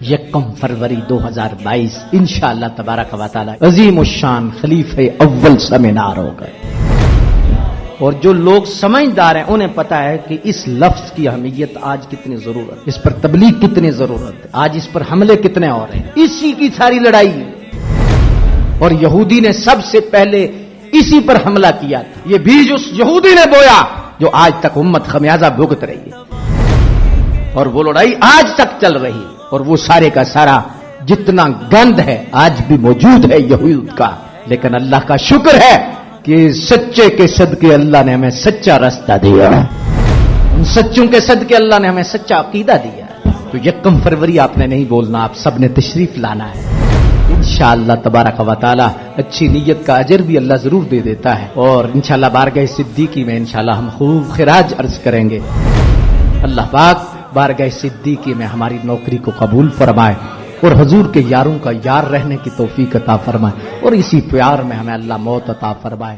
یکم فروری 2022 انشاءاللہ تبارک و تعالی عظیم الشان خلیفہ اول سیمینار ہوگا، اور جو لوگ سمجھدار ہیں انہیں پتا ہے کہ اس لفظ کی اہمیت آج کتنی ضرورت ہے، اس پر تبلیغ کتنی ضرورت ہے، آج اس پر حملے کتنے اور ہیں، اسی کی ساری لڑائی ہے۔ اور یہودی نے سب سے پہلے اسی پر حملہ کیا تھا، یہ بیج اس یہودی نے بویا جو آج تک امت خمیازہ بھگت رہی ہے، اور وہ لڑائی آج تک چل رہی ہے، اور وہ سارے کا سارا جتنا گند ہے آج بھی موجود ہے یہود کا، لیکن اللہ کا شکر ہے کہ سچے کے صدقے اللہ نے ہمیں سچا راستہ دیا، ان سچوں کے صدقے اللہ نے ہمیں سچا عقیدہ دیا۔ تو یکم فروری آپ نے نہیں بولنا، آپ سب نے تشریف لانا ہے انشاءاللہ تبارک و تعالی۔ اچھی نیت کا اجر بھی اللہ ضرور دے دیتا ہے، اور انشاءاللہ بارگاہ صدیقی میں انشاءاللہ ہم خوب خراج عرض کریں گے۔ اللہ پاک بارگاہ صدیقی میں ہماری نوکری کو قبول فرمائے، اور حضور کے یاروں کا یار رہنے کی توفیق عطا فرمائے، اور اسی پیار میں ہمیں اللہ موت عطا فرمائے۔